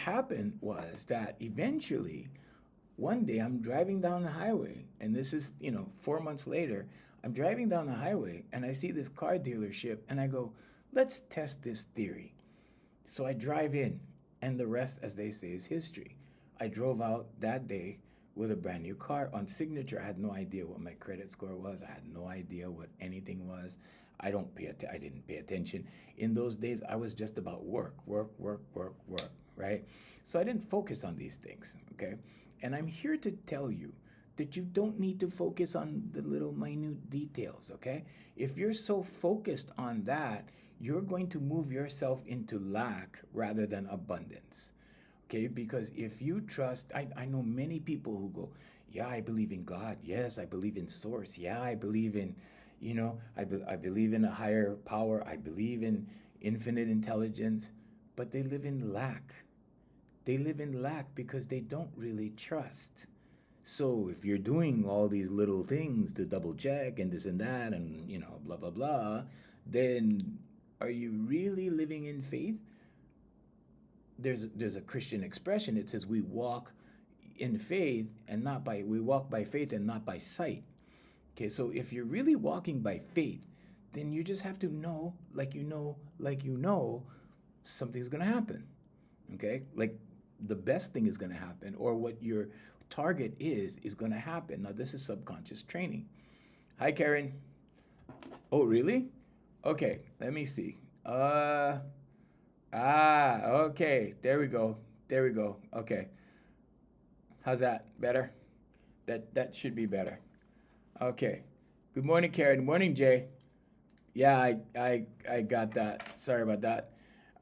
happened was that eventually one day I'm driving down the highway, and this is, 4 months later, I'm driving down the highway and I see this car dealership and I go, let's test this theory. So I drive in, and the rest, as they say, is history. I drove out that day with a brand new car. On signature, I had no idea what my credit score was. I had no idea what anything was. I didn't pay attention. In those days, I was just about work, work, work, work, work, right? So I didn't focus on these things, okay? And I'm here to tell you that you don't need to focus on the little minute details, okay? If you're so focused on that, you're going to move yourself into lack rather than abundance. Okay, because if you trust, I know many people who go, yeah, I believe in God. Yes, I believe in source. Yeah, I believe in, I believe in a higher power. I believe in infinite intelligence, but they live in lack. They live in lack because they don't really trust. So if you're doing all these little things to double check and this and that and, blah, blah, blah, then are you really living in faith? There's a Christian expression. It says we walk in faith and not by we walk by faith and not by sight. Okay, so if you're really walking by faith, then you just have to know, something's gonna happen. Okay, like the best thing is gonna happen, or what your target is gonna happen. Now this is subconscious training. Hi, Karen. Oh, really? Okay, let me see. Okay. There we go. There we go. Okay. How's that? Better? That should be better. Okay. Good morning, Karen. Good morning, Jay. Yeah, I got that. Sorry about that.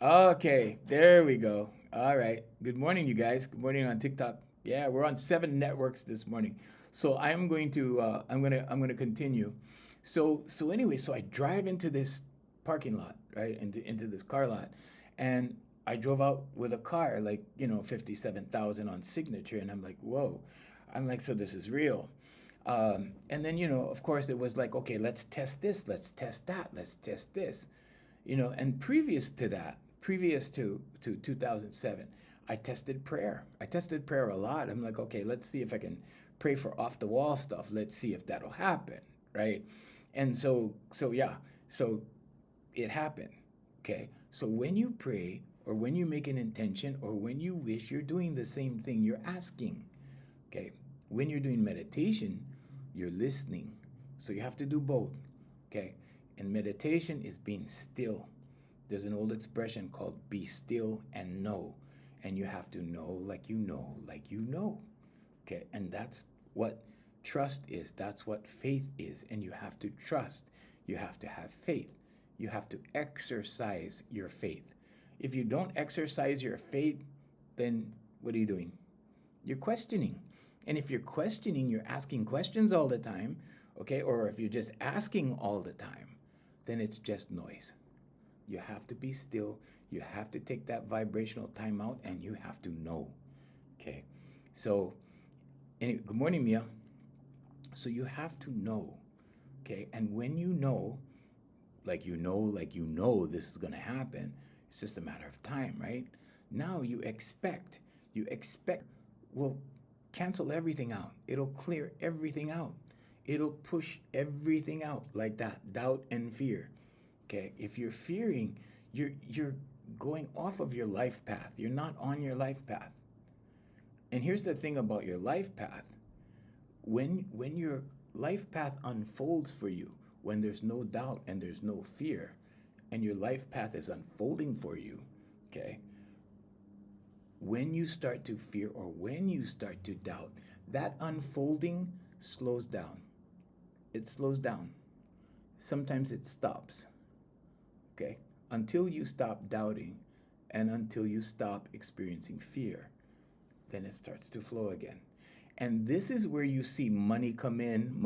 Okay, there we go. All right. Good morning, you guys. Good morning on TikTok. Yeah, we're on 7 networks this morning. So I'm gonna continue. So anyway, so I drive into this parking lot, right? Into this car lot, and I drove out with a car like 57,000 on signature, and I'm like, whoa. I'm like, so this is real. And then, of course, it was like, okay, let's test this, let's test that, let's test this, and previous to 2007, I tested prayer. I tested prayer a lot. I'm like, okay, let's see if I can pray for off the wall stuff. Let's see if that'll happen, right? And so yeah, so it happened. Okay, so when you pray or when you make an intention or when you wish, you're doing the same thing. You're asking. Okay, when you're doing meditation, you're listening. So you have to do both. Okay, and meditation is being still. There's an old expression called be still and know. And you have to know like you know, like you know. Okay, and that's what trust is. That's what faith is. And you have to trust. You have to have faith. You have to exercise your faith. If you don't exercise your faith, then what are you doing? You're questioning. And if you're questioning, you're asking questions all the time, okay? Or if you're just asking all the time, then it's just noise. You have to be still. You have to take that vibrational time out and you have to know, okay? So, anyway, good morning, Mia. So you have to know, okay? And when you know, like you know this is going to happen, it's just a matter of time, right? Now you expect will cancel everything out. It'll clear everything out. It'll push everything out like that, doubt and fear. Okay? If you're fearing, you're going off of your life path. You're not on your life path. And here's the thing about your life path. When your life path unfolds for you, when there's no doubt and there's no fear, and your life path is unfolding for you, okay? When you start to fear or when you start to doubt, that unfolding slows down. It slows down. Sometimes it stops, okay? Until you stop doubting and until you stop experiencing fear, then it starts to flow again. And this is where you see money come in,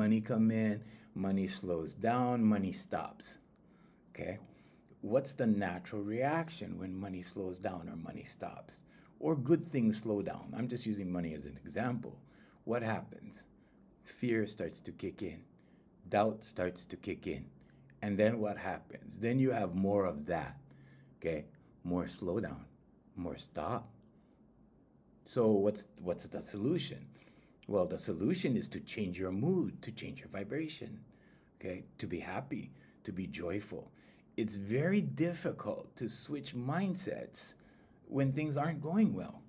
money slows down, money stops. Okay? What's the natural reaction when money slows down or money stops? Or good things slow down? I'm just using money as an example. What happens? Fear starts to kick in, doubt starts to kick in. And then what happens? Then you have more of that. Okay? More slowdown, more stop, So what's the solution? Well, the solution is to change your mood, to change your vibration, okay? To be happy, to be joyful. It's very difficult to switch mindsets when things aren't going well.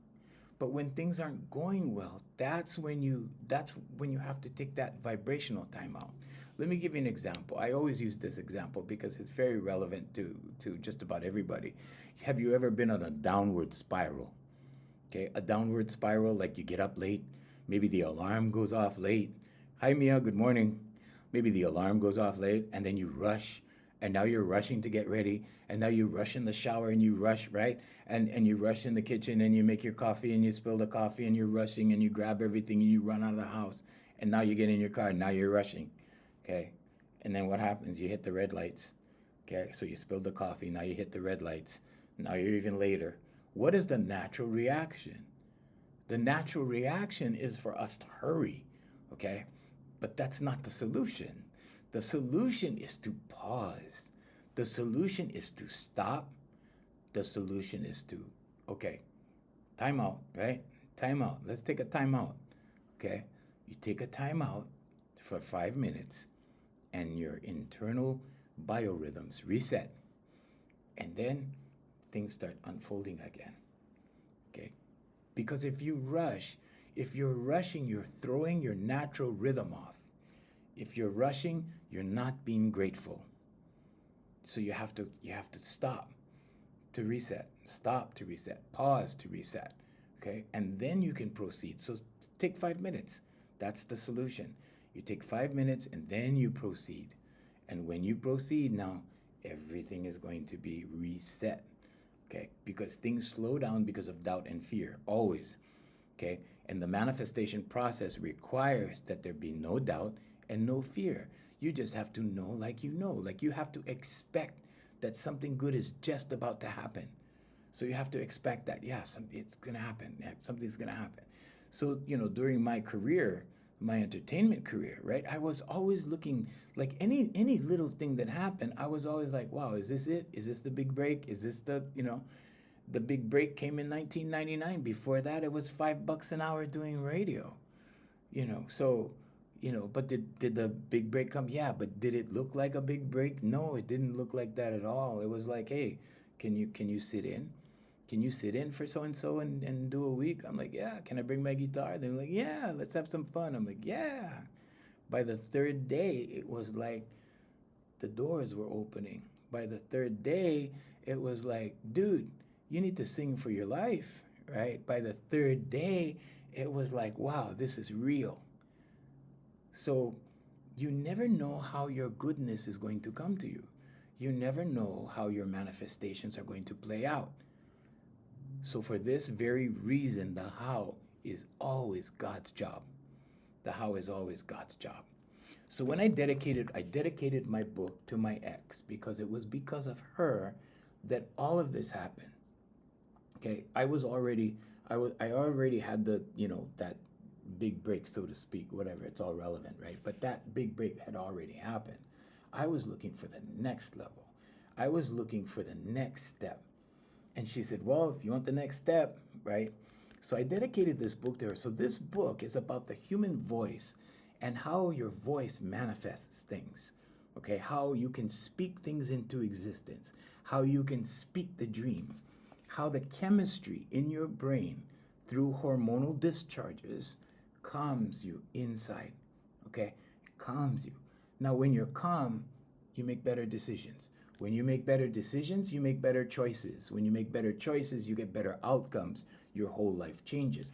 But when things aren't going well, that's when you have to take that vibrational time out. Let me give you an example. I always use this example because it's very relevant to just about everybody. Have you ever been on a downward spiral? Okay, a downward spiral, like you get up late, maybe the alarm goes off late. Hi, Mia, good morning. Maybe the alarm goes off late, and then you rush, and now you're rushing to get ready, and now you rush in the shower and you rush, right? And you rush in the kitchen and you make your coffee and you spill the coffee and you're rushing and you grab everything and you run out of the house. And now you get in your car and now you're rushing, okay? And then what happens? You hit the red lights, okay? So you spilled the coffee, now you hit the red lights. Now you're even later. What is the natural reaction? The natural reaction is for us to hurry, okay? But that's not the solution. The solution is to pause. The solution is to stop. The solution is to, okay, time out, right? Time out. Let's take a time out, okay? You take a time out for 5 minutes and your internal biorhythms reset. And then things start unfolding again, okay? Because if you're rushing, you're throwing your natural rhythm off. If you're rushing, you're not being grateful. So you have to stop to reset, stop to reset, pause to reset, okay? And then you can proceed. So take 5 minutes. That's the solution. You take 5 minutes and then you proceed. And when you proceed now, everything is going to be reset, okay? Because things slow down because of doubt and fear, always, okay? And the manifestation process requires that there be no doubt and no fear. You just have to know, like you have to expect that something good is just about to happen. So you have to expect that, yeah, it's gonna happen. Yeah, something's gonna happen. So, during my career, my entertainment career, right? I was always looking, like any little thing that happened, I was always like, wow, is this it? Is this the big break? Is this the big break came in 1999. Before that, it was $5 an hour doing radio. So, but did the big break come? Yeah, but did it look like a big break? No, it didn't look like that at all. It was like, hey, can you sit in? Can you sit in for so and so and do a week? I'm like, yeah. Can I bring my guitar? They're like, yeah, let's have some fun. I'm like, yeah. By the third day, it was like the doors were opening. By the third day, it was like, dude, you need to sing for your life, right? By the third day, it was like, wow, this is real. So you never know how your goodness is going to come to you. You never know how your manifestations are going to play out. So for this very reason, the how is always God's job. The how is always God's job. So when I dedicated my book to my ex because it was because of her that all of this happened. Okay, I already had that big break, so to speak, whatever, it's all relevant, right? But that big break had already happened. I was looking for the next level. I was looking for the next step. And she said, well, if you want the next step, right? So I dedicated this book to her. So this book is about the human voice and how your voice manifests things. Okay, how you can speak things into existence, how you can speak the dream, how the chemistry in your brain through hormonal discharges calms you inside. Okay, it calms you. Now, when you're calm, you make better decisions. When you make better decisions, you make better choices. When you make better choices, you get better outcomes. Your whole life changes.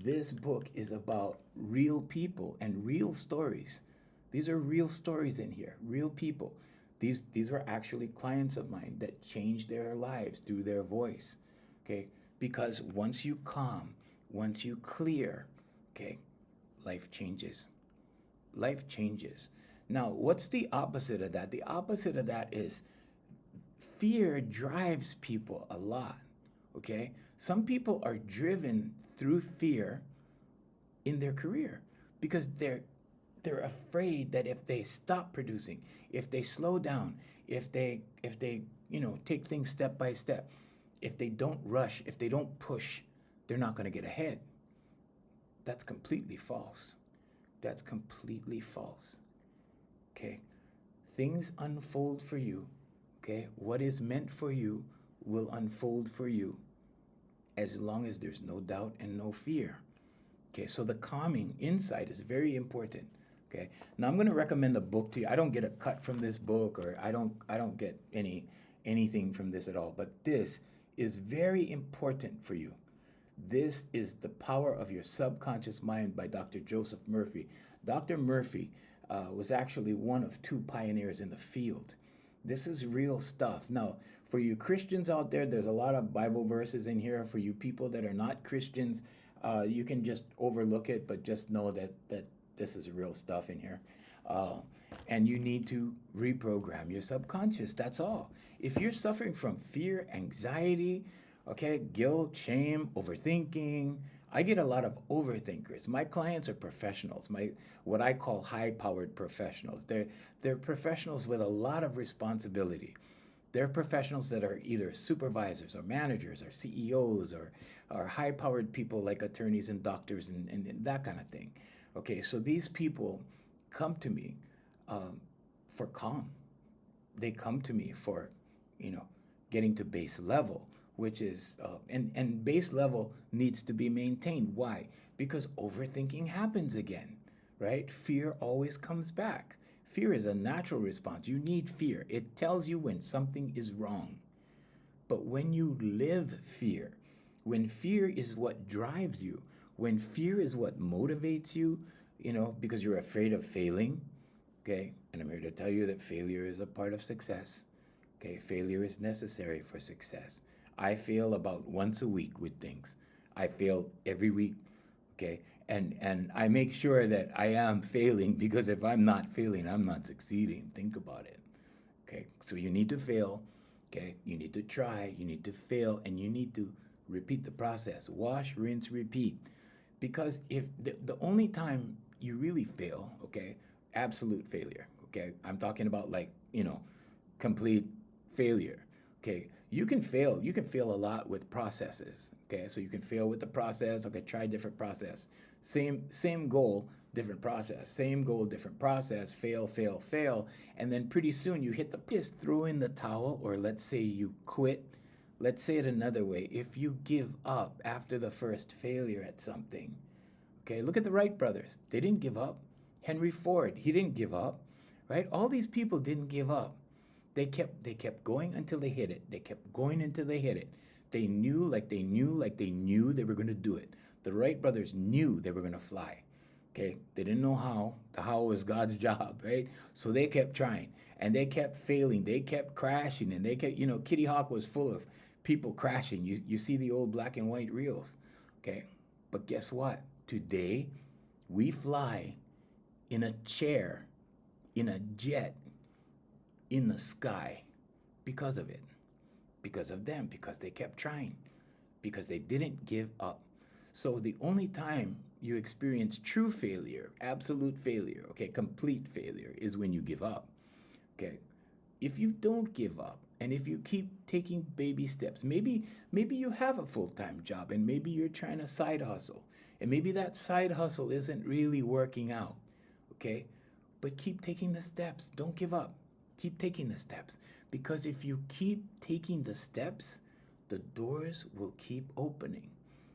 This book is about real people and real stories. These are real stories in here, real people. These were actually clients of mine that changed their lives through their voice. Okay? Because once you calm, once you clear, okay, life changes. Life changes. Now, what's the opposite of that? The opposite of that is fear drives people a lot. Okay? Some people are driven through fear in their career because they're afraid that if they stop producing, if they slow down, if they take things step by step, if they don't rush, if they don't push, they're not going to get ahead. That's completely false. That's completely false. Okay? Things unfold for you. Okay? What is meant for you will unfold for you as long as there's no doubt and no fear. Okay? So the calming inside is very important. Okay? Now I'm going to recommend a book to you. I don't get a cut from this book, or I don't get anything from this at all, but this is very important for you. This is The Power of Your Subconscious Mind by Dr. Joseph Murphy. Dr. Murphy was actually one of two pioneers in the field. This is real stuff. Now, for you Christians out there, there's a lot of Bible verses in here. For you people that are not Christians, you can just overlook it, but just know that this is real stuff in here. And you need to reprogram your subconscious. That's all. If you're suffering from fear, anxiety, okay, guilt, shame, overthinking. I get a lot of overthinkers. My clients are professionals, what I call high-powered professionals. They're professionals with a lot of responsibility. They're professionals that are either supervisors or managers or CEOs or high-powered people like attorneys and doctors and that kind of thing. Okay, so these people come to me for calm. They come to me for, getting to base level, which is, and base level needs to be maintained. Why? Because overthinking happens again, right? Fear always comes back. Fear is a natural response. You need fear. It tells you when something is wrong. But when you live fear, when fear is what drives you, when fear is what motivates you, because you're afraid of failing, okay? And I'm here to tell you that failure is a part of success. Okay, failure is necessary for success. I fail about once a week with things. I fail every week, okay? And I make sure that I am failing, because if I'm not failing, I'm not succeeding. Think about it, okay? So you need to fail, okay? You need to try, you need to fail, and you need to repeat the process. Wash, rinse, repeat. Because if the only time you really fail, okay, absolute failure, okay? I'm talking about complete failure. Okay, you can fail a lot with processes. Okay, so you can fail with the process. Okay, try a different process. Same goal, different process. Same goal, different process. Fail, and then pretty soon you hit the just throw in the towel, or let's say you quit. Let's say it another way. If you give up after the first failure at something, okay, look at the Wright brothers. They didn't give up. Henry Ford, he didn't give up, right? All these people didn't give up. They kept going until they hit it. They kept going until they hit it. They knew they were going to do it. The Wright brothers knew they were going to fly. Okay? They didn't know how. The how was God's job, right? So they kept trying, and they kept failing. They kept crashing, and they kept, Kitty Hawk was full of people crashing. You see the old black and white reels, okay? But guess what? Today, we fly in a chair, in a jet, in the sky, because of it, because of them, because they kept trying, because they didn't give up. So the only time you experience true failure, absolute failure, okay, complete failure, is when you give up. Okay, if you don't give up, and if you keep taking baby steps, maybe you have a full-time job, and maybe you're trying a side hustle, and maybe that side hustle isn't really working out, okay? But keep taking the steps. Don't give up. Keep taking the steps, because if you keep taking the steps, the doors will keep opening.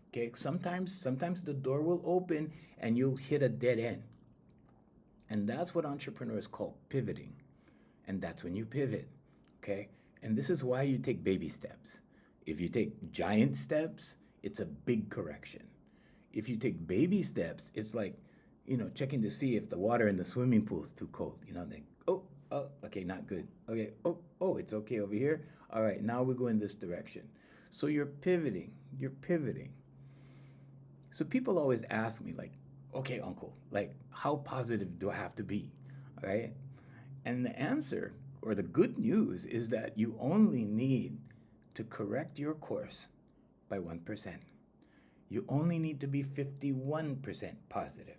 Okay, sometimes the door will open and you'll hit a dead end. And that's what entrepreneurs call pivoting. And that's when you pivot. Okay? And this is why you take baby steps. If you take giant steps, it's a big correction. If you take baby steps, it's like, checking to see if the water in the swimming pool is too cold. They, oh, okay, not good. Okay, oh, it's okay over here. All right, now we go in this direction. So you're pivoting. So people always ask me, like, okay, uncle, like, how positive do I have to be? All right? And the answer, or the good news, is that you only need to correct your course by 1%. You only need to be 51% positive.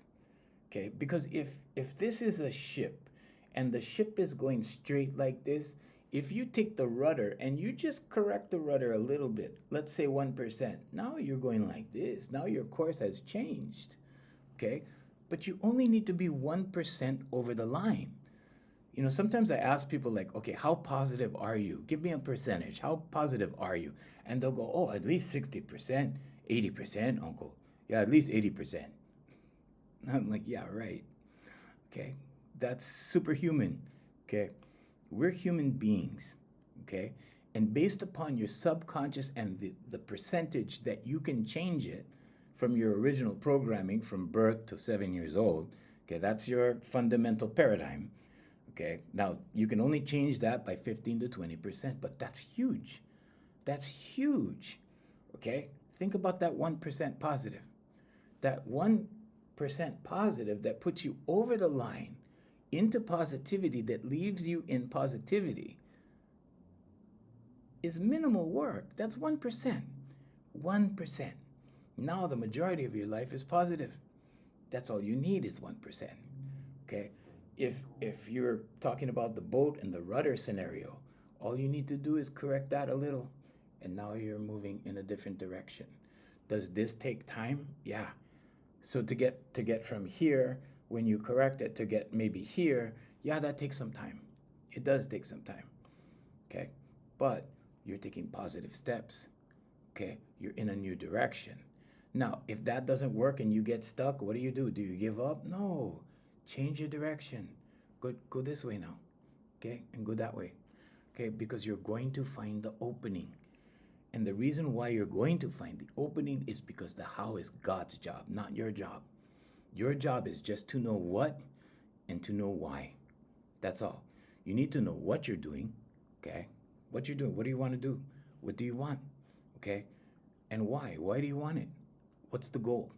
Okay? Because if this is a ship, and the ship is going straight like this, if you take the rudder and you just correct the rudder a little bit, let's say 1%, now you're going like this. Now your course has changed, okay? But you only need to be 1% over the line. You know, sometimes I ask people like, okay, how positive are you? Give me a percentage. How positive are you? And they'll go, oh, at least 60%, 80%, uncle. Yeah, at least 80%. I'm like, yeah, right. Okay. That's superhuman. Okay. We're human beings. Okay. And based upon your subconscious and the percentage that you can change it from your original programming from birth to 7 years old, okay, that's your fundamental paradigm. Okay. Now, you can only change that by 15 to 20%, but that's huge. That's huge. Okay. Think about that 1% positive. That 1% positive that puts you over the line into positivity that leaves you in positivity is minimal work. That's 1%. 1%. Now the majority of your life is positive. That's all you need is 1%. Okay? If you're talking about the boat and the rudder scenario, all you need to do is correct that a little and now you're moving in a different direction. Does this take time? Yeah. So to get from here, when you correct it to get maybe here, yeah, that takes some time. It does take some time. Okay? But you're taking positive steps. Okay? You're in a new direction. Now, if that doesn't work and you get stuck, what do? Do you give up? No. Change your direction. Go this way now. Okay? And go that way. Okay? Because you're going to find the opening. And the reason why you're going to find the opening is because the how is God's job, not your job. Your job is just to know what and to know why. That's all. You need to know what you're doing, okay? What you're doing. What do you want to do? What do you want? Okay? And why? Why do you want it? What's the goal?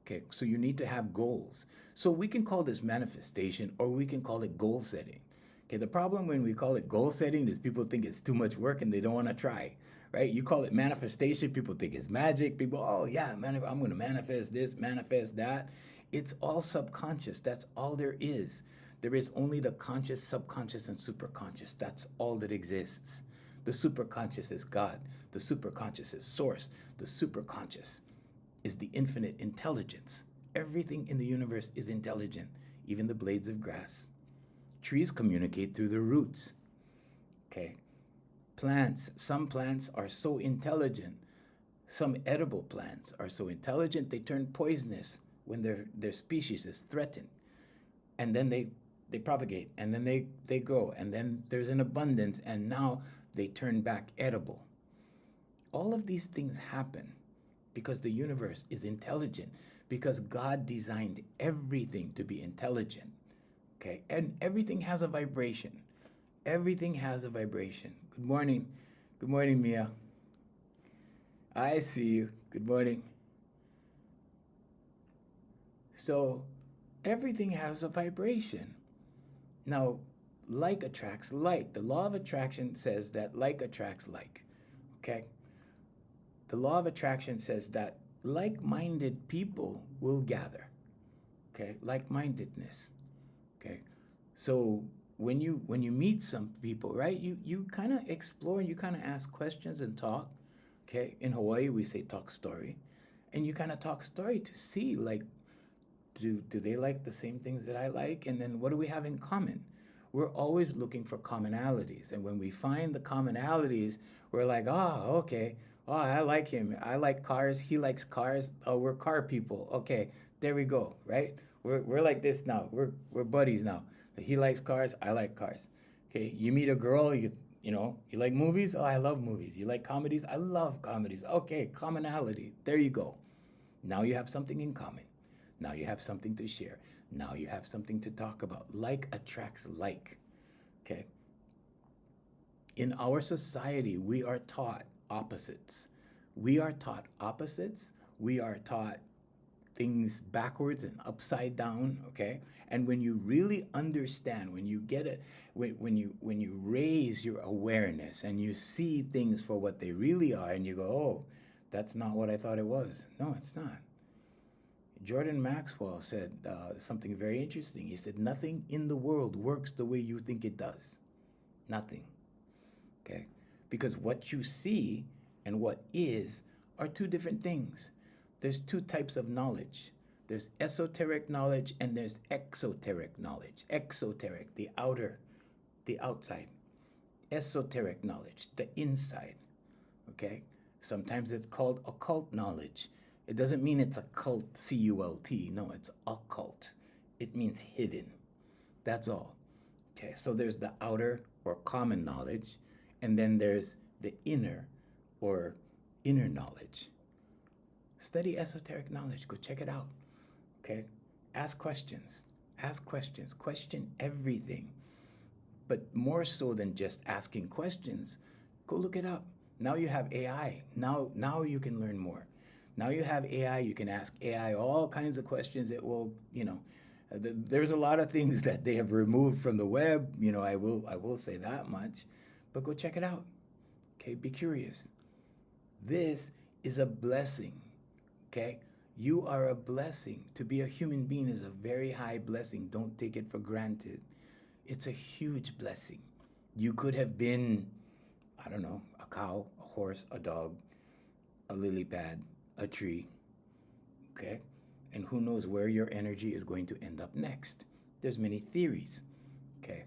Okay, so you need to have goals. So we can call this manifestation or we can call it goal setting. Okay, the problem when we call it goal setting is people think it's too much work and they don't want to try, right? You call it manifestation, people think it's magic. People, oh yeah, I'm going to manifest this, manifest that. It's all subconscious. That's all there is. There is only the conscious, subconscious, and superconscious. That's all that exists. The superconscious is God. The superconscious is source. The superconscious is the infinite intelligence. Everything in the universe is intelligent, even the blades of grass. Trees communicate through the roots. Okay. Plants, some plants are so intelligent. Some edible plants are so intelligent they turn poisonous when their species is threatened. And then they propagate and then they grow and then there's an abundance and now they turn back edible. All of these things happen because the universe is intelligent, because God designed everything to be intelligent. Okay, and everything has a vibration. Everything has a vibration. Good morning. Good morning, Mia. I see you. Good morning. So, everything has a vibration. Now, like attracts like. The law of attraction says that like attracts like. Okay? The law of attraction says that like-minded people will gather. Okay? Like-mindedness. Okay? So when you meet some people, right, you kind of explore and you kind of ask questions and talk. Okay? In Hawaii we say talk story. And you kind of talk story to see like do they like the same things that I like? And then what do we have in common? We're always looking for commonalities. And when we find the commonalities, we're like, oh, okay. Oh, I like him. I like cars. He likes cars. Oh, we're car people. Okay, there we go, right? We're like this now. We're buddies now. He likes cars. I like cars. Okay, you meet a girl, you like movies? Oh, I love movies. You like comedies? I love comedies. Okay, commonality. There you go. Now you have something in common. Now you have something to share. Now you have something to talk about. Like attracts like. Okay? In our society, we are taught opposites. We are taught opposites. We are taught things backwards and upside down, okay? And when you really understand, when you get it, when you raise your awareness and you see things for what they really are and you go, "Oh, that's not what I thought it was." No, it's not. Jordan Maxwell said something very interesting. He said, "Nothing in the world works the way you think it does. Nothing." Okay? Because what you see and what is are two different things. There's two types of knowledge. There's esoteric knowledge and there's exoteric knowledge. Exoteric, the outer, the outside. Esoteric knowledge, the inside. Okay? Sometimes it's called occult knowledge. It doesn't mean it's a cult, C-U-L-T. No, it's occult. It means hidden. That's all. Okay, so there's the outer or common knowledge, and then there's the inner or inner knowledge. Study esoteric knowledge. Go check it out. Okay? Ask questions. Ask questions. Question everything. But more so than just asking questions, go look it up. Now you have AI. Now you can learn more. Now you have AI. You can ask AI all kinds of questions. It will, there's a lot of things that they have removed from the web. I will say that much. But go check it out. Okay, be curious. This is a blessing. Okay? You are a blessing. To be a human being is a very high blessing. Don't take it for granted. It's a huge blessing. You could have been, I don't know, a cow, a horse, a dog, a lily pad, a tree. Okay? And who knows where your energy is going to end up next. There's many theories. Okay?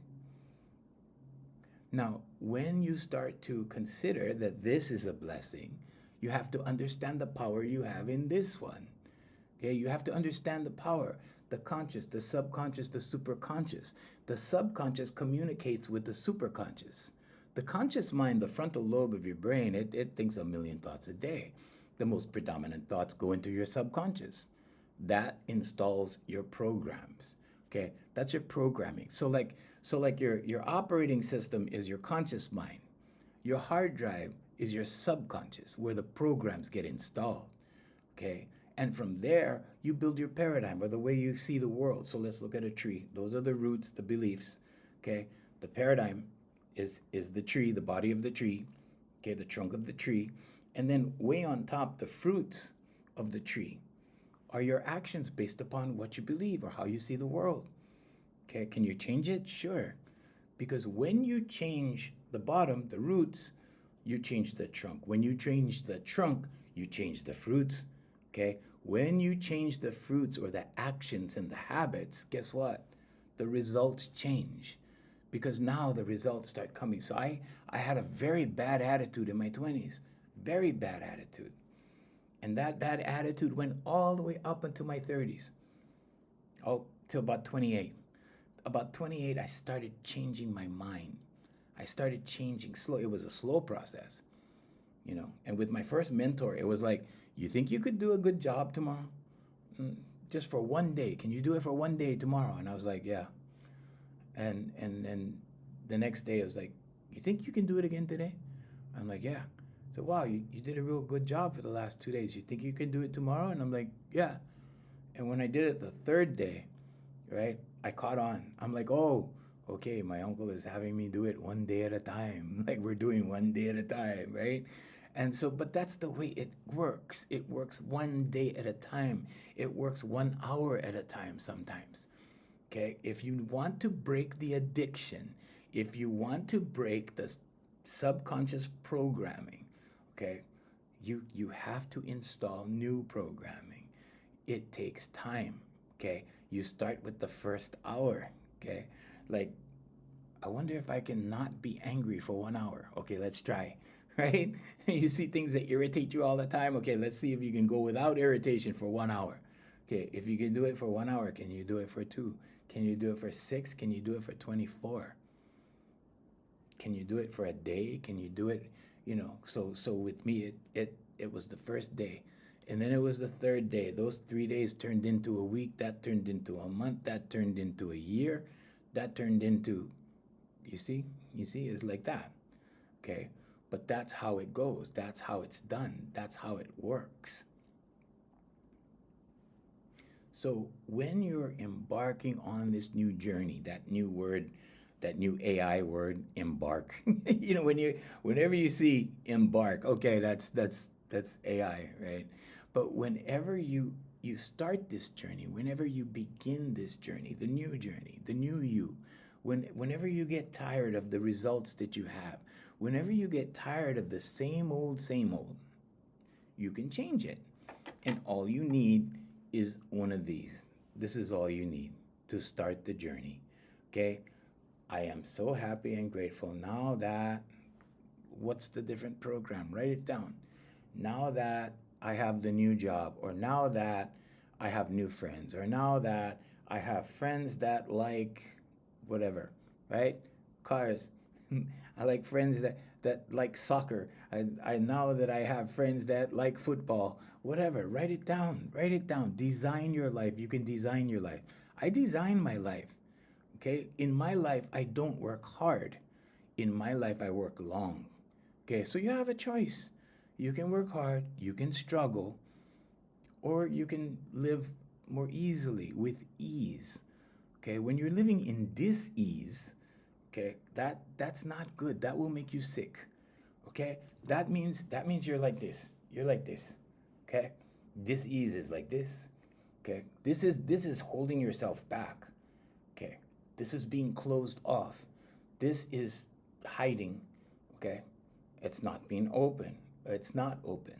Now, when you start to consider that this is a blessing, you have to understand the power you have in this one. Okay, you have to understand the power, the conscious, the subconscious, the superconscious. The subconscious communicates with the superconscious. The conscious mind, the frontal lobe of your brain, it thinks a million thoughts a day. The most predominant thoughts go into your subconscious. That installs your programs. Okay, that's your programming. So like your operating system is your conscious mind. Your hard drive is your subconscious, where the programs get installed. Okay, and from there you build your paradigm or the way you see the world. So let's look at a tree. Those are the roots, the beliefs. Okay, the paradigm is the tree, the body of the tree. Okay, the trunk of the tree, and then way on top, the fruits of the tree are your actions based upon what you believe or how you see the world. Okay, can you change it? Sure. Because when you change the bottom, the roots, you change the trunk. When you change the trunk, you change the fruits. Okay, when you change the fruits or the actions and the habits, guess what? The results change. Because now the results start coming. So I had a very bad attitude in my 20s. Very bad attitude. And that bad attitude went all the way up until my 30s. Oh, till about 28. About 28, I started changing my mind. I started changing slow. It was a slow process, And with my first mentor, it was like, you think you could do a good job tomorrow? Just for one day. Can you do it for one day tomorrow? And I was like, yeah. And then the next day, it was like, you think you can do it again today? I'm like, yeah. So, wow, you did a real good job for the last 2 days. You think you can do it tomorrow? And I'm like, yeah. And when I did it the third day, right, I caught on. I'm like, oh, okay, my uncle is having me do it one day at a time. Like we're doing one day at a time, right? And so, but that's the way it works. It works one day at a time. It works 1 hour at a time sometimes. Okay, if you want to break the addiction, if you want to break the subconscious programming, okay, you have to install new programming. It takes time. Okay, you start with the first hour. Okay, like I wonder if I can not be angry for 1 hour. Okay, let's try. Right? You see things that irritate you all the time. Okay, let's see if you can go without irritation for 1 hour. Okay, if you can do it for 1 hour, can you do it for 2? Can you do it for 6? Can you do it for 24? Can you do it for a day? Can you do it, So with me, it was the first day. And then it was the third day. Those 3 days turned into a week. That turned into a month. That turned into a year. That turned into, you see, it's like that. Okay. But that's how it goes. That's how it's done. That's how it works. So when you're embarking on this new journey, that new word, that new AI word, embark. Whenever you see embark, okay, that's AI, right? But whenever you start this journey, whenever you begin this journey, the new you, Whenever you get tired of the results that you have, whenever you get tired of the same old, you can change it. And all you need is one of these. This is all you need to start the journey. Okay? I am so happy and grateful now that, what's the different program? Write it down. Now that I have the new job, or now that I have new friends, or now that I have friends that like whatever, right? Cars. I like friends that like soccer. I now that I have friends that like football, whatever. Write it down. Write it down. Design your life. You can design your life. I design my life. Okay? In my life, I don't work hard. In my life, I work long. Okay? So you have a choice. You can work hard, you can struggle, or you can live more easily with ease. Okay? When you're living in dis-ease, okay, that's not good. That will make you sick. Okay? That means you're like this. You're like this. Okay? Dis-ease is like this. Okay? This is holding yourself back. Okay? This is being closed off. This is hiding. Okay? It's not being open. It's not open.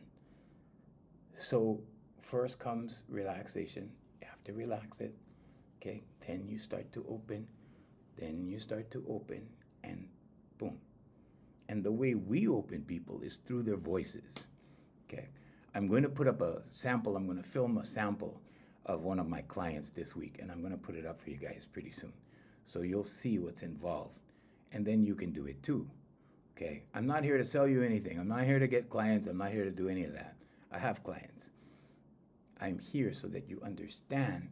So first comes relaxation. You have to relax it. Okay? Then you start to open. Then you start to open, and boom. And the way we open people is through their voices. Okay? I'm going to put up a sample. I'm going to film a sample of one of my clients this week, and I'm going to put it up for you guys pretty soon. So you'll see what's involved. And then you can do it too. Okay? I'm not here to sell you anything. I'm not here to get clients. I'm not here to do any of that. I have clients. I'm here so that you understand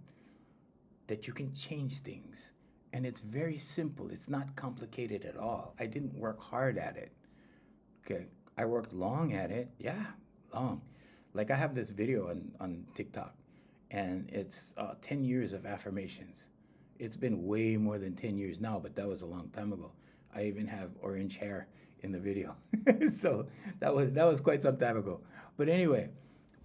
that you can change things. And it's very simple. It's not complicated at all. I didn't work hard at it. Okay? I worked long at it. Yeah, long. Like I have this video on TikTok, and it's 10 years of affirmations. It's been way more than 10 years now, but that was a long time ago. I even have orange hair in the video. So that was quite some time ago. But anyway,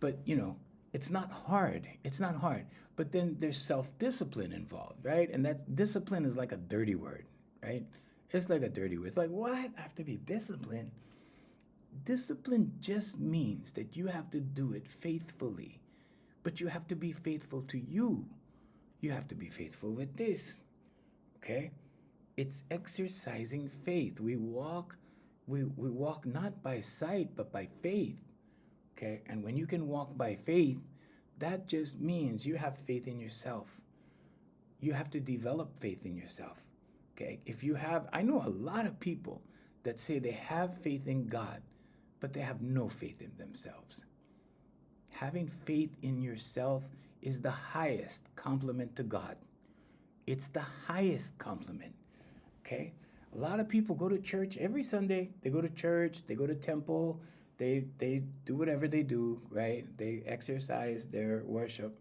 it's not hard. It's not hard. But then there's self-discipline involved, right? And that discipline is like a dirty word, right? It's like a dirty word. It's like, what? I have to be disciplined? Discipline just means that you have to do it faithfully. But you have to be faithful to you. You have to be faithful with this, okay? It's exercising faith. We walk not by sight, but by faith, okay? And when you can walk by faith, that just means you have faith in yourself. You have to develop faith in yourself, okay? I know a lot of people that say they have faith in God, but they have no faith in themselves. Having faith in yourself is the highest compliment to God. It's the highest compliment, okay? A lot of people go to church every Sunday. They go to church, they go to temple, they do whatever they do, right? They exercise their worship,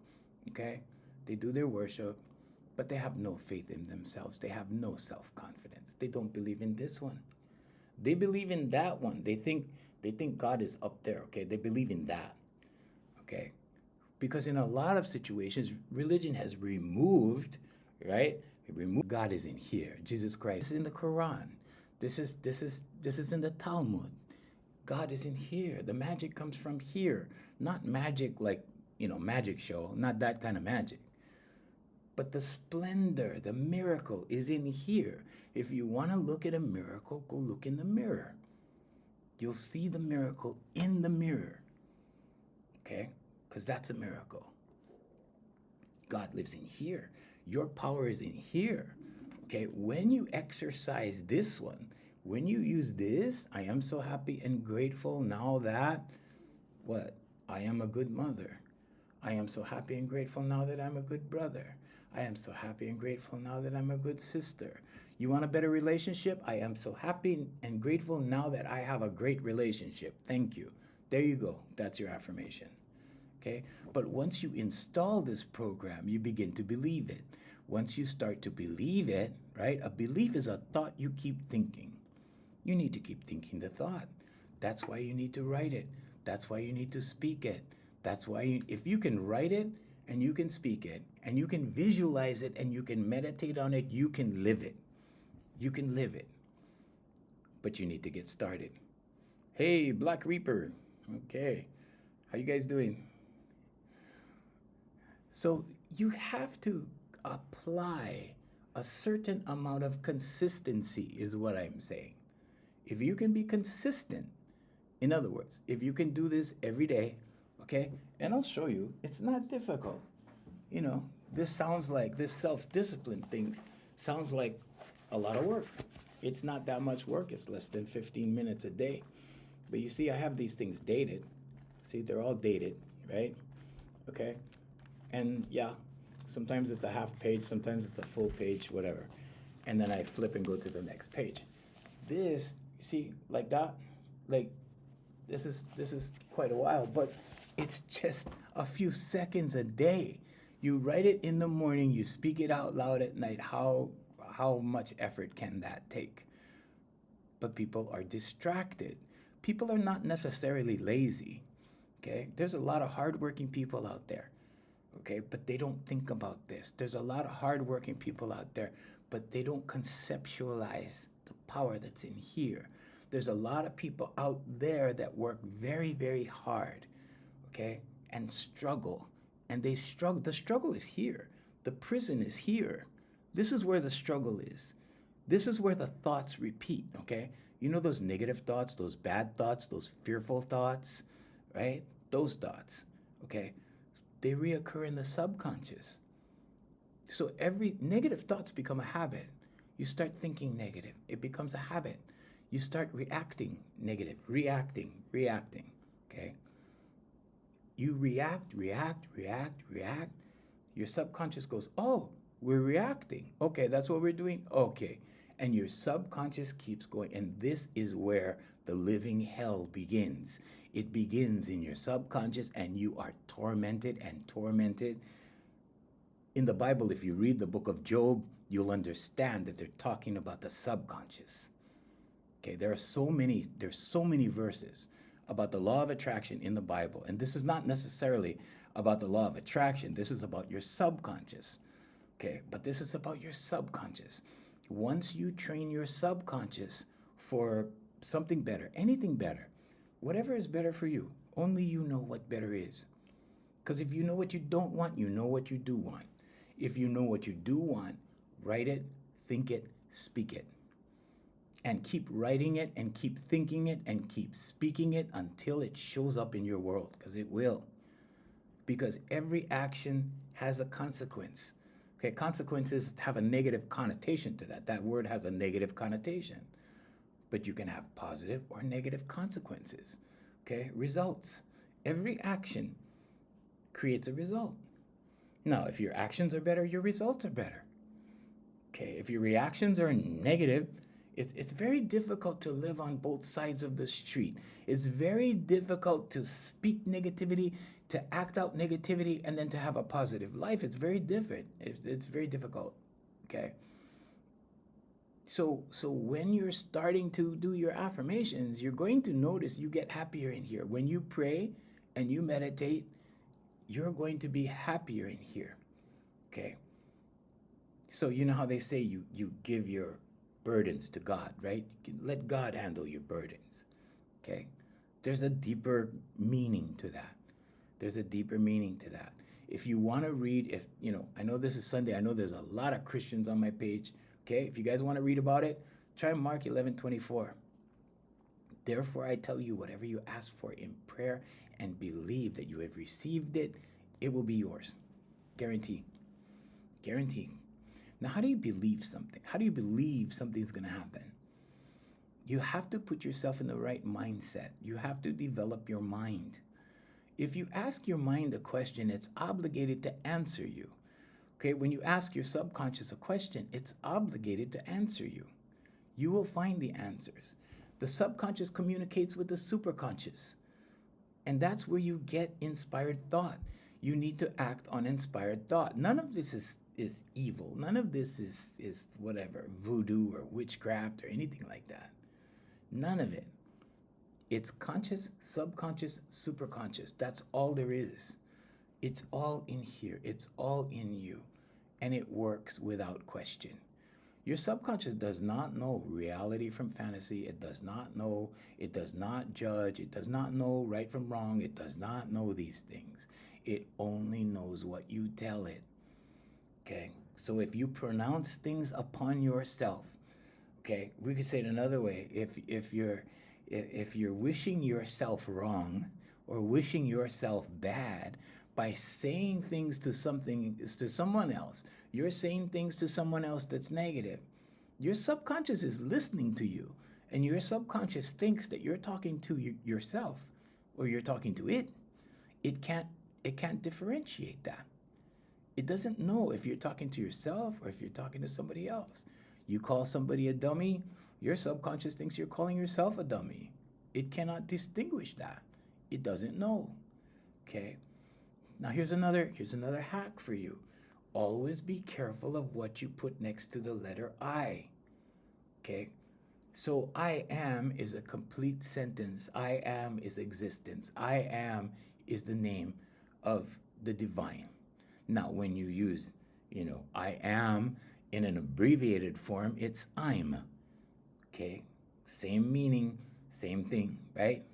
okay? They do their worship, but they have no faith in themselves. They have no self-confidence. They don't believe in this one. They believe in that one. They think God is up there, okay? They believe in that, okay? Because in a lot of situations, religion has removed, right? God is in here. Jesus Christ is in the Quran. This is in the Talmud. God is in here. The magic comes from here. Not magic like, magic show, not that kind of magic. But the splendor, the miracle is in here. If you want to look at a miracle, go look in the mirror. You'll see the miracle in the mirror. Okay? Because that's a miracle. God lives in here. Your power is in here. Okay? When you exercise this one, when you use this, I am so happy and grateful now that, what? I am a good mother. I am so happy and grateful now that I'm a good brother. I am so happy and grateful now that I'm a good sister. You want a better relationship? I am so happy and grateful now that I have a great relationship. Thank you. There you go. That's your affirmation. Okay? But once you install this program, you begin to believe it. Once you start to believe it, right? A belief is a thought you keep thinking. You need to keep thinking the thought. That's why you need to write it. That's why you need to speak it. That's why if you can write it and you can speak it and you can visualize it and you can meditate on it, you can live it. You can live it, but you need to get started. Hey, Black Reaper. Okay. How you guys doing? So you have to apply a certain amount of consistency, is what I'm saying. If you can be consistent, in other words, if you can do this every day, okay, and I'll show you, it's not difficult. You know, this sounds like this self discipline thing sounds like a lot of work. It's not that much work, it's less than 15 minutes a day. But you see, I have these things dated. See, they're all dated, right? Okay. And yeah, sometimes it's a half page, sometimes it's a full page, whatever. And then I flip and go to the next page. This, you see, like that, like this is quite a while, but it's just a few seconds a day. You write it in the morning, you speak it out loud at night. How much effort can that take? But people are distracted. People are not necessarily lazy. Okay? There's a lot of hardworking people out there. Okay? But they don't think about this. There's a lot of hardworking people out there, but they don't conceptualize the power that's in here. There's a lot of people out there that work very, very hard, okay, and struggle. And they struggle. The struggle is here. The prison is here. This is where the struggle is. This is where the thoughts repeat, okay? You know those negative thoughts, those bad thoughts, those fearful thoughts, right? Those thoughts, okay? They reoccur in the subconscious. So every negative thoughts become a habit. You start thinking negative. It becomes a habit. You start reacting negative, reacting, okay? You react. Your subconscious goes, oh, we're reacting. Okay, that's what we're doing. Okay. And your subconscious keeps going. And this is where the living hell begins. It begins in your subconscious, and you are tormented and tormented. In the Bible, if you read the book of Job, you'll understand that they're talking about the subconscious. Okay, there's so many verses about the law of attraction in the Bible. And this is not necessarily about the law of attraction. This is about your subconscious. Okay, but this is about your subconscious. Once you train your subconscious for something better, anything better, whatever is better for you, only you know what better is. Because if you know what you don't want, you know what you do want. If you know what you do want, write it, think it, speak it. And keep writing it and keep thinking it and keep speaking it until it shows up in your world, because it will. Because every action has a consequence. Okay, consequences have a negative connotation to that. That word has a negative connotation. But you can have positive or negative consequences. Okay, results. Every action creates a result. Now, if your actions are better, your results are better. Okay, if your reactions are negative, it's very difficult to live on both sides of the street. It's very difficult to speak negativity, to act out negativity, and then to have a positive life. It's very different. It's very difficult. Okay. So when you're starting to do your affirmations, you're going to notice you get happier in here. When you pray and you meditate, you're going to be happier in here. Okay. So you know how they say you give your burdens to God, right? Let God handle your burdens. Okay? There's a deeper meaning to that. There's a deeper meaning to that. If you want to read, I know this is Sunday, I know there's a lot of Christians on my page. Okay? If you guys want to read about it, try Mark 11:24. Therefore I tell you, whatever you ask for in prayer and believe that you have received it, it will be yours. Guarantee. Guarantee. Now, how do you believe something? How do you believe something's going to happen? You have to put yourself in the right mindset. You have to develop your mind. If you ask your mind a question, it's obligated to answer you. Okay, when you ask your subconscious a question, it's obligated to answer you. You will find the answers. The subconscious communicates with the superconscious. And that's where you get inspired thought. You need to act on inspired thought. None of this is evil. None of this is whatever, voodoo or witchcraft or anything like that. None of it. It's conscious, subconscious, superconscious. That's all there is. It's all in here. It's all in you. And it works without question. Your subconscious does not know reality from fantasy. It does not know, it does not judge, it does not know right from wrong, it does not know these things. It only knows what you tell it. Okay? So if you pronounce things upon yourself, okay, we could say it another way. If you're wishing yourself wrong or wishing yourself bad by saying things to someone else, you're saying things to someone else that's negative. Your subconscious is listening to you, and your subconscious thinks that you're talking to yourself or you're talking to it. It can't differentiate that. It doesn't know if you're talking to yourself or if you're talking to somebody else. You call somebody a dummy, your subconscious thinks you're calling yourself a dummy. It cannot distinguish that. It doesn't know. Okay? Now here's another hack for you. Always be careful of what you put next to the letter I. Okay? So I am is a complete sentence. I am is existence. I am is the name of the divine. Now, when you use, I am in an abbreviated form, it's I'm. Okay? Same meaning, same thing, right?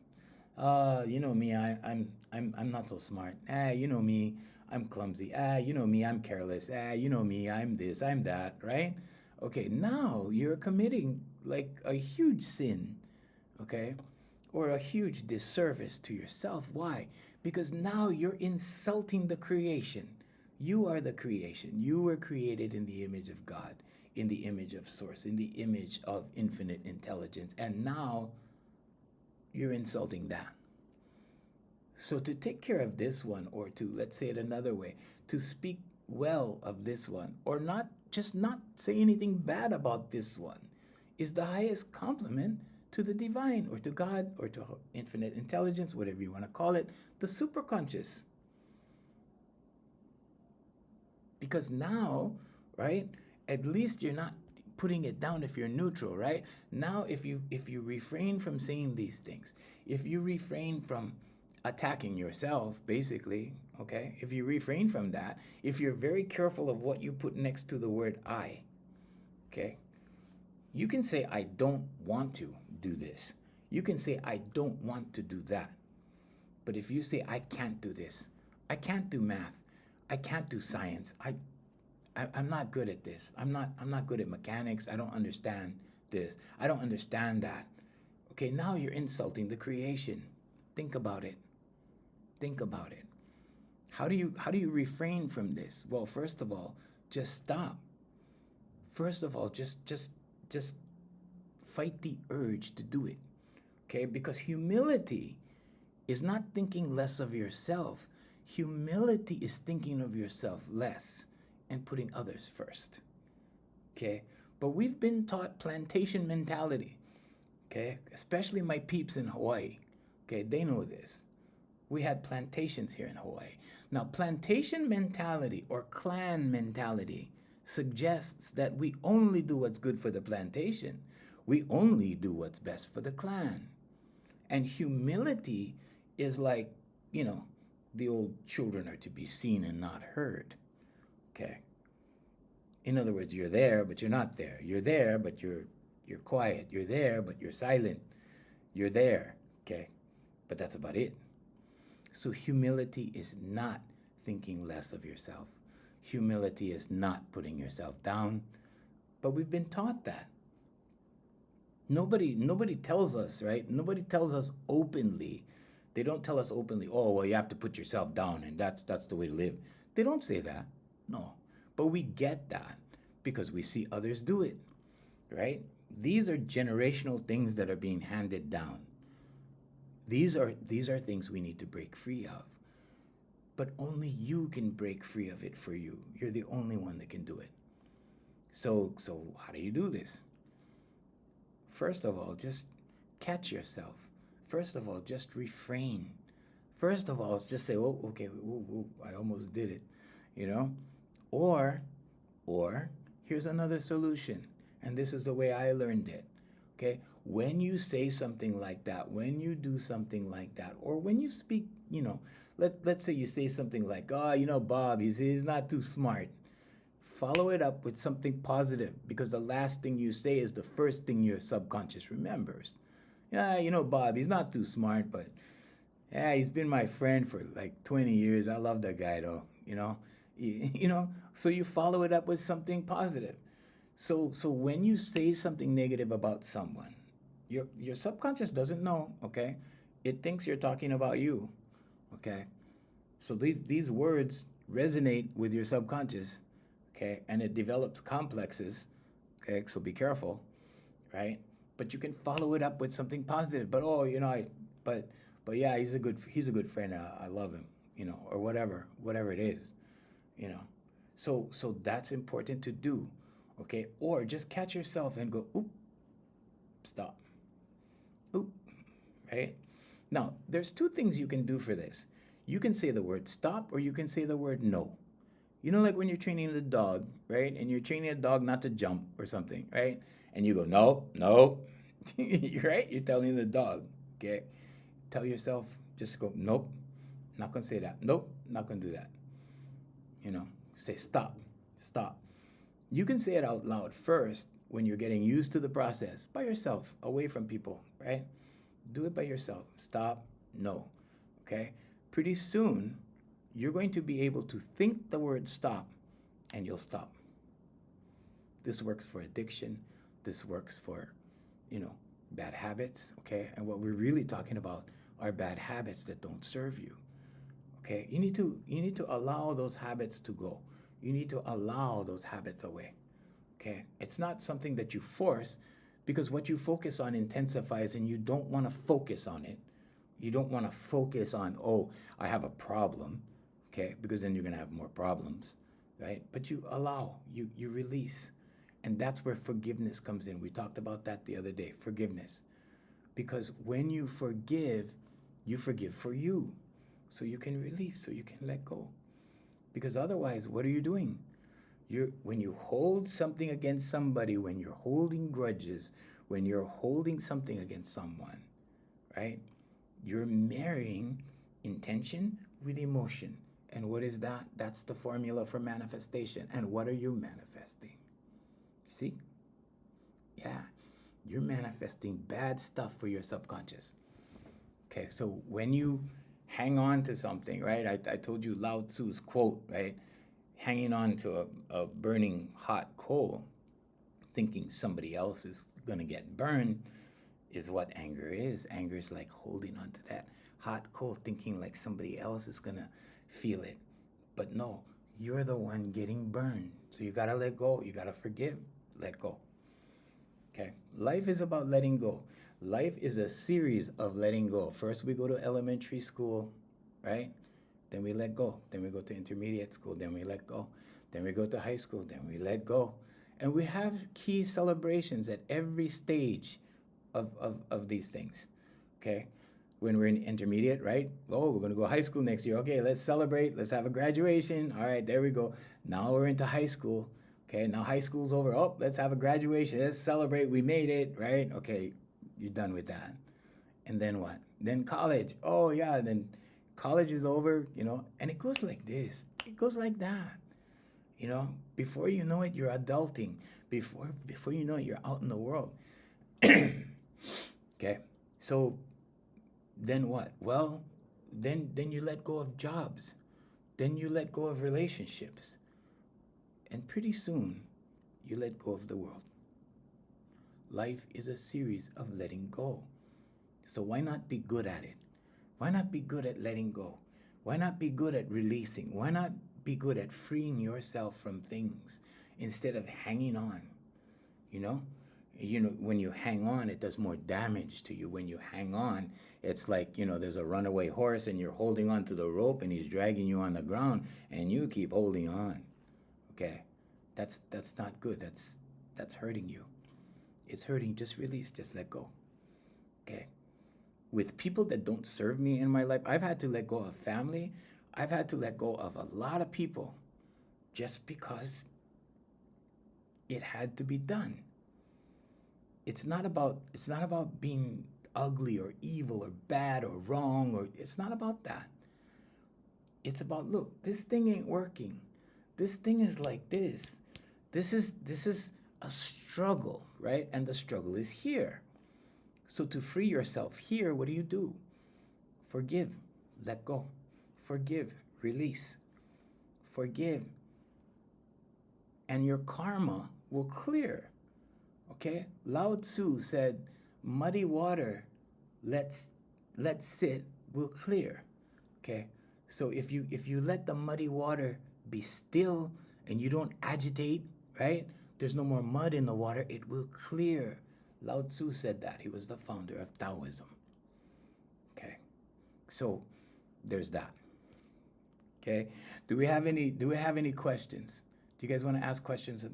You know me, I'm not so smart. You know me, I'm clumsy. You know me, I'm careless. You know me, I'm this, I'm that, right? Okay, now you're committing like a huge sin, okay? Or a huge disservice to yourself. Why? Because now you're insulting the creation. You are the creation. You were created in the image of God, in the image of Source, in the image of infinite intelligence. And now you're insulting that. So to take care of this one, or to, let's say it another way, to speak well of this one, or not say anything bad about this one, is the highest compliment to the divine, or to God, or to infinite intelligence, whatever you want to call it, the superconscious. Because now, right, at least you're not putting it down if you're neutral, right? Now if you refrain from saying these things, if you refrain from attacking yourself, basically, okay? If you refrain from that, if you're very careful of what you put next to the word I, okay? You can say, I don't want to do this. You can say, I don't want to do that. But if you say, I can't do this, I can't do math, I can't do science, I'm not good at this. I'm not good at mechanics. I don't understand this. I don't understand that. Okay, now you're insulting the creation. Think about it. Think about it. How do you refrain from this? Well, first of all, just stop. First of all, just fight the urge to do it. Okay? Because humility is not thinking less of yourself. Humility is thinking of yourself less and putting others first. Okay? But we've been taught plantation mentality. Okay? Especially my peeps in Hawaii. Okay? They know this. We had plantations here in Hawaii. Now, plantation mentality or clan mentality suggests that we only do what's good for the plantation. We only do what's best for the clan. And humility is like, the old children are to be seen and not heard. Okay? In other words, you're there, but you're not there. You're there, but you're quiet. You're there, but you're silent. You're there, okay? But that's about it. So humility is not thinking less of yourself. Humility is not putting yourself down. But we've been taught that. Nobody tells us, right? Nobody tells us openly. They don't tell us openly, oh, well, you have to put yourself down and that's the way to live. They don't say that. No. But we get that because we see others do it, right? These are generational things that are being handed down. These are things we need to break free of. But only you can break free of it for you. You're the only one that can do it. So how do you do this? First of all, just catch yourself. First of all, just refrain. First of all, just say, oh, okay, I almost did it, Or here's another solution. And this is the way I learned it, okay? When you say something like that, when you do something like that, or when you speak, let's say you say something like, Bob, he's not too smart. follow it up with something positive, because the last thing you say is the first thing your subconscious remembers. Yeah, Bob, he's not too smart, but yeah, he's been my friend for like 20 years. I love that guy though, so you follow it up with something positive. So when you say something negative about someone, your subconscious doesn't know, okay? It thinks you're talking about you, okay? So these words resonate with your subconscious, okay? And it develops complexes, okay? So be careful, right? But you can follow it up with something positive. But oh, but but yeah, he's a good friend. I love him, or whatever it is, you know. So that's important to do, okay? Or just catch yourself and go, oop, stop, oop, right? Now, there's two things you can do for this. You can say the word stop, or you can say the word no. Like when you're training the dog, right? And you're training a dog not to jump or something, right? And you go, no, no, right? You're telling the dog, okay? Tell yourself, just go, nope, not gonna say that. Nope, not gonna do that. Say stop, stop. You can say it out loud first when you're getting used to the process by yourself, away from people, right? Do it by yourself. Stop, no, okay? Pretty soon, you're going to be able to think the word stop and you'll stop. This works for addiction. This works for, bad habits, okay? And what we're really talking about are bad habits that don't serve you. Okay? You need to allow those habits to go. You need to allow those habits away. Okay? It's not something that you force, because what you focus on intensifies and you don't want to focus on it. You don't want to focus on, oh, I have a problem, okay? Because then you're going to have more problems, right? But you allow, you release. And that's where forgiveness comes in. We talked about that the other day, forgiveness. Because when you forgive for you. So you can release, so you can let go. Because otherwise, what are you doing? When you hold something against somebody, when you're holding grudges, when you're holding something against someone, right? You're marrying intention with emotion. And what is that? That's the formula for manifestation. And what are you manifesting? See? Yeah. You're manifesting bad stuff for your subconscious. Okay, so when you hang on to something, right? I told you Lao Tzu's quote, right? Hanging on to a burning hot coal, thinking somebody else is going to get burned, is what anger is. Anger is like holding on to that hot coal, thinking like somebody else is going to feel it. But no, you're the one getting burned. So you got to let go. You got to forgive, let go. Okay, life is about letting go. Life is a series of letting go. First, we go to elementary school, right? Then we let go. Then we go to intermediate school. Then we let go. Then we go to high school. Then we let go. And we have key celebrations at every stage of these things, okay? When we're in intermediate, right? Oh, we're going to go high school next year. Okay, let's celebrate. Let's have a graduation. All right, there we go. Now we're into high school. Okay, now high school's over. Oh, let's have a graduation. Let's celebrate. We made it, right? Okay, you're done with that. And then what? Then college. Oh, yeah, then college is over, and it goes like this. It goes like that. Before you know it, you're adulting. Before you know it, you're out in the world. Okay, so then what? Well, then you let go of jobs. Then you let go of relationships. And pretty soon, you let go of the world. Life is a series of letting go. So why not be good at it? Why not be good at letting go? Why not be good at releasing? Why not be good at freeing yourself from things instead of hanging on? When you hang on, it does more damage to you. When you hang on, it's like, there's a runaway horse and you're holding on to the rope and he's dragging you on the ground and you keep holding on. Okay, that's not good. That's hurting you. It's hurting. Just release. Just let go. Okay. With people that don't serve me in my life, I've had to let go of family. I've had to let go of a lot of people just because it had to be done. It's not about being ugly or evil or bad or wrong, or it's not about that. It's about, look, this thing ain't working. This thing is like this. This is a struggle, right? And the struggle is here. So to free yourself here, what do? Forgive, let go. Forgive, release. Forgive, and your karma will clear. Okay? Lao Tzu said, muddy water, let's let sit, will clear. Okay? So if you let the muddy water be still and you don't agitate, right? There's no more mud in the water, it will clear. Lao Tzu said that. He was the founder of Taoism. Okay? So there's that. Okay? Do we have any questions? Do you guys want to ask questions?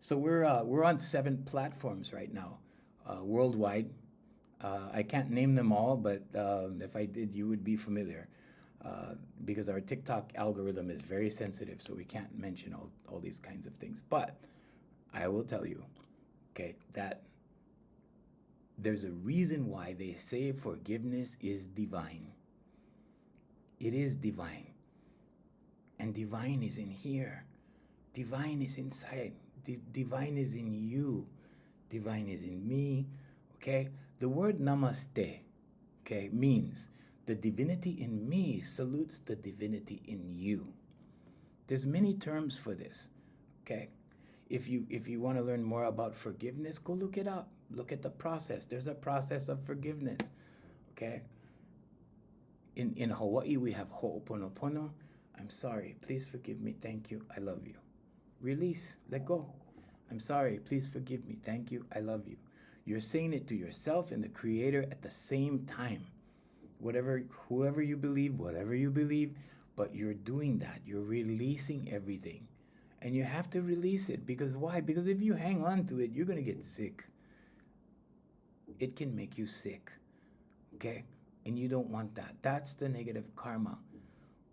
So we're on 7 platforms right now, worldwide. I can't name them all, but if I did, you would be familiar, because our TikTok algorithm is very sensitive, so we can't mention all these kinds of things. But I will tell you, okay, that there's a reason why they say forgiveness is divine. It is divine. And divine is in here. Divine is inside. Divine is in you. Divine is in me. Okay? The word namaste, okay, means the divinity in me salutes the divinity in you. There's many terms for this. Okay? If you want to learn more about forgiveness, go look it up. Look at the process. There's a process of forgiveness. Okay? In Hawaii, we have Ho'oponopono. I'm sorry. Please forgive me. Thank you. I love you. Release. Let go. I'm sorry. Please forgive me. Thank you. I love you. You're saying it to yourself and the Creator at the same time. Whoever you believe, whatever you believe, but you're doing that. You're releasing everything. And you have to release it. Because why? Because if you hang on to it, you're going to get sick. It can make you sick. Okay? And you don't want that. That's the negative karma.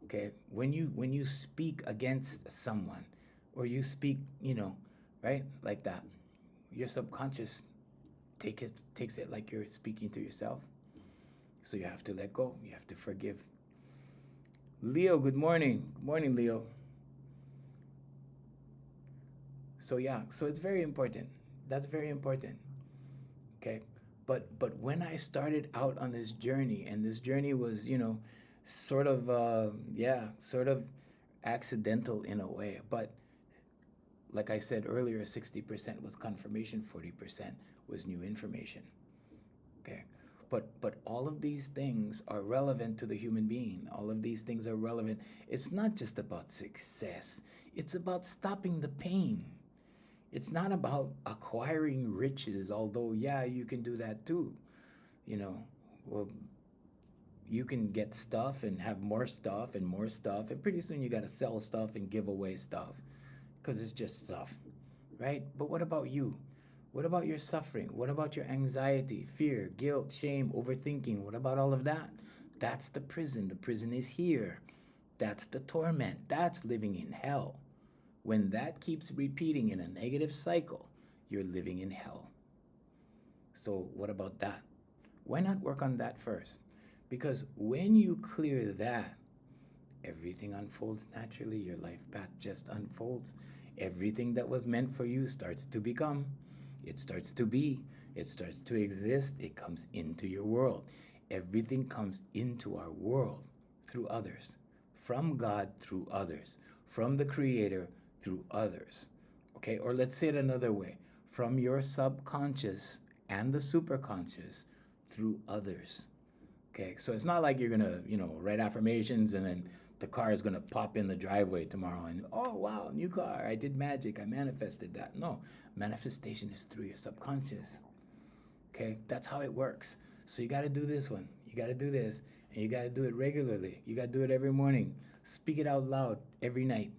Okay? When you speak against someone, or you speak, right? Like that, your subconscious takes it like you're speaking to yourself. So you have to let go. You have to forgive. Leo, good morning. Good morning, Leo. So it's very important. That's very important. Okay? But when I started out on this journey, and this journey was, sort of accidental in a way, but like I said earlier, 60% was confirmation, 40% was new information. Okay? But all of these things are relevant to the human being. All of these things are relevant. It's not just about success. It's about stopping the pain. It's not about acquiring riches, although you can do that too. Well, you can get stuff and have more stuff and more stuff, and pretty soon you got to sell stuff and give away stuff, because it's just stuff, right? But what about you? What about your suffering? What about your anxiety, fear, guilt, shame, overthinking? What about all of that? That's the prison. The prison is here. That's the torment. That's living in hell. When that keeps repeating in a negative cycle, you're living in hell. So what about that? Why not work on that first? Because when you clear that, everything unfolds naturally. Your life path just unfolds. Everything that was meant for you starts to become. It starts to be. It starts to exist. It comes into your world. Everything comes into our world through others. From God through others. From the Creator through others. Okay? Or let's say it another way. From your subconscious and the superconscious through others. Okay? So it's not like you're going to, write affirmations and then the car is going to pop in the driveway tomorrow and, oh, wow, new car. I did magic. I manifested that. No. Manifestation is through your subconscious. Okay? That's how it works. So you got to do this one. You got to do this. And you got to do it regularly. You got to do it every morning. Speak it out loud every night.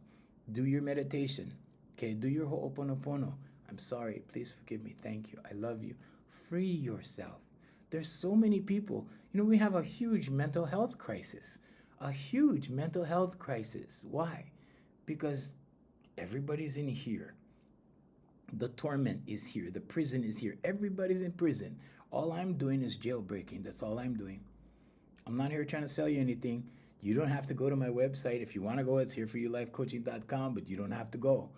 Do your meditation. Okay? Do your Ho'oponopono. I'm sorry. Please forgive me. Thank you. I love you. Free yourself. There's so many people. We have a huge mental health crisis. A huge mental health crisis. Why? Because everybody's in here. The torment is here. The prison is here. Everybody's in prison. All I'm doing is jailbreaking. That's all I'm doing. I'm not here trying to sell you anything. You don't have to go to my website. If you want to go, it's hereforyoulifecoaching.com, but you don't have to go.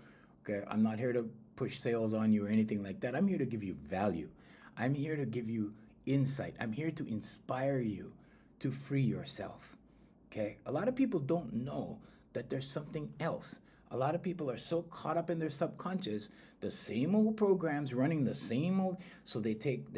Okay, I'm not here to push sales on you or anything like that. I'm here to give you value. I'm here to give you insight. I'm here to inspire you to free yourself. Okay, a lot of people don't know that there's something else. A lot of people are so caught up in their subconscious, the same old programs running the same old. So they take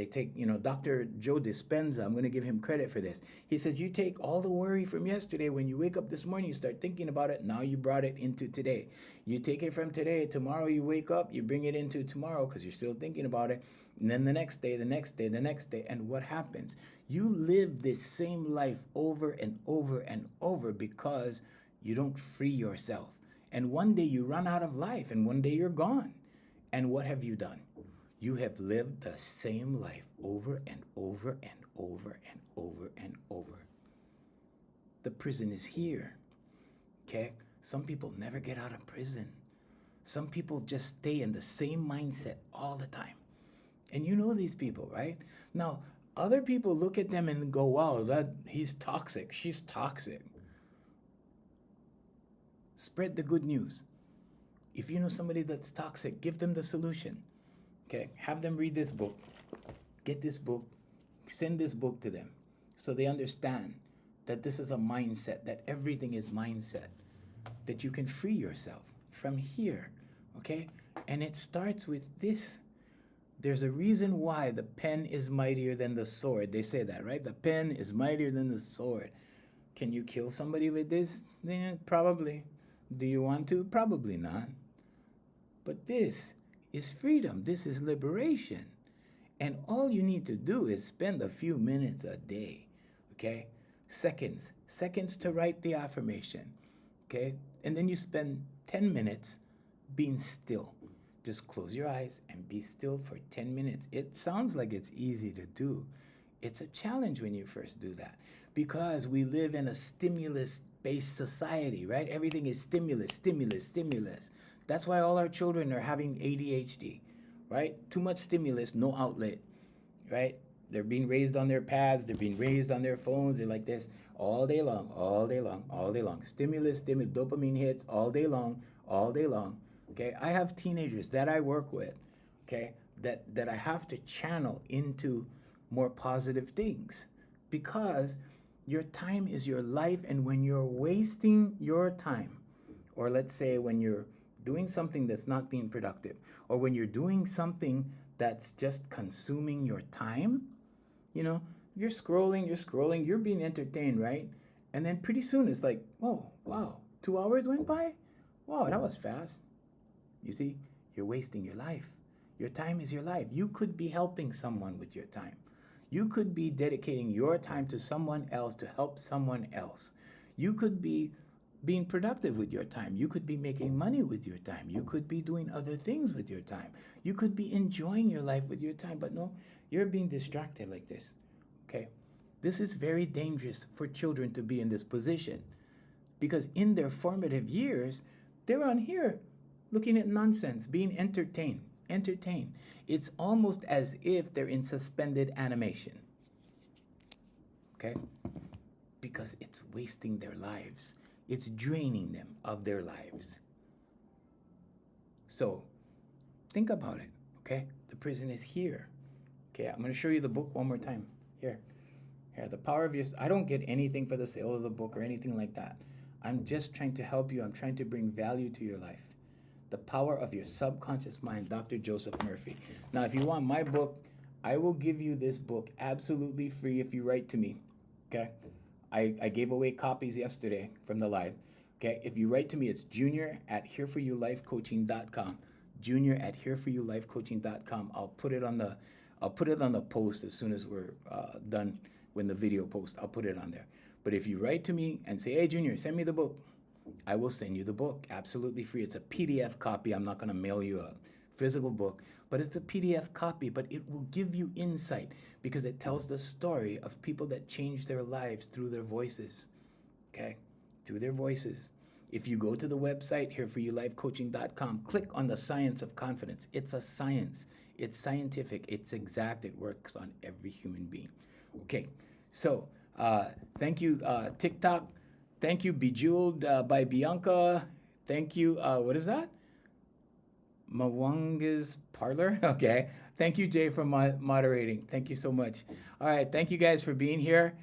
Dr. Joe Dispenza. I'm going to give him credit for this. He says you take all the worry from yesterday. When you wake up this morning, you start thinking about it. Now you brought it into today. You take it from today. Tomorrow you wake up, you bring it into tomorrow because you're still thinking about it. And then the next day, the next day, the next day. And what happens? You live this same life over and over and over because you don't free yourself. And one day you run out of life and one day you're gone. And what have you done? You have lived the same life over and over and over and over and over. The prison is here. Okay? Some people never get out of prison. Some people just stay in the same mindset all the time. And you know these people, right? Now, other people look at them and go, wow, he's toxic. She's toxic. Spread the good news. If you know somebody that's toxic, give them the solution. Okay? Have them read this book. Get this book. Send this book to them so they understand that this is a mindset, that everything is mindset, that you can free yourself from here. Okay? And it starts with this. There's a reason why the pen is mightier than the sword. They say that, right? The pen is mightier than the sword. Can you kill somebody with this? Probably. Do you want to? Probably not. But this is freedom. This is liberation. And all you need to do is spend a few minutes a day, okay? Seconds to write the affirmation, okay? And then you spend 10 minutes being still. Just close your eyes and be still for 10 minutes. It sounds like it's easy to do. It's a challenge when you first do that because we live in a stimulus-based society, right? Everything is stimulus, stimulus, stimulus. That's why all our children are having ADHD, right? Too much stimulus, no outlet, right? They're being raised on their pads. They're being raised on their phones. They're like this all day long, all day long, all day long. Stimulus, dopamine hits all day long, all day long. Okay, I have teenagers that I work with, okay, that I have to channel into more positive things because your time is your life. And when you're wasting your time, or let's say when you're doing something that's not being productive, or when you're doing something that's just consuming your time, you're scrolling, you're being entertained, right? And then pretty soon it's like, whoa, wow, 2 hours went by? Wow, that was fast. You see, you're wasting your life. Your time is your life. You could be helping someone with your time. You could be dedicating your time to someone else to help someone else. You could be being productive with your time. You could be making money with your time. You could be doing other things with your time. You could be enjoying your life with your time. But no, you're being distracted like this. Okay? This is very dangerous for children to be in this position because in their formative years, they're on here looking at nonsense, being entertained. It's almost as if they're in suspended animation. Okay? Because it's wasting their lives. It's draining them of their lives. So, think about it, okay? The prison is here. Okay, I'm going to show you the book one more time. Here, The Power of Your... I don't get anything for the sale of the book or anything like that. I'm just trying to help you. I'm trying to bring value to your life. The Power of Your Subconscious Mind, Dr. Joseph Murphy. Now, if you want my book, I will give you this book absolutely free if you write to me, okay? I gave away copies yesterday from the live, okay? If you write to me, it's junior@hereforyoulifecoaching.com. Junior@hereforyoulifecoaching.com. I'll put it on the post as soon as we're done. When the video post, I'll put it on there. But if you write to me and say, hey, Junior, send me the book, I will send you the book absolutely free. It's a PDF copy. I'm not going to mail you a physical book, but it's a PDF copy. But it will give you insight because it tells the story of people that changed their lives through their voices. Okay? Through their voices. If you go to the website, hereforyoulifecoaching.com, click on the Science of Confidence. It's a science. It's scientific. It's exact. It works on every human being. Okay. So, thank you, TikTok. Thank you, Bejeweled by Bianca. Thank you, what is that? Mwanga's Parlor. Okay. Thank you, Jay, for moderating. Thank you so much. All right. Thank you guys for being here.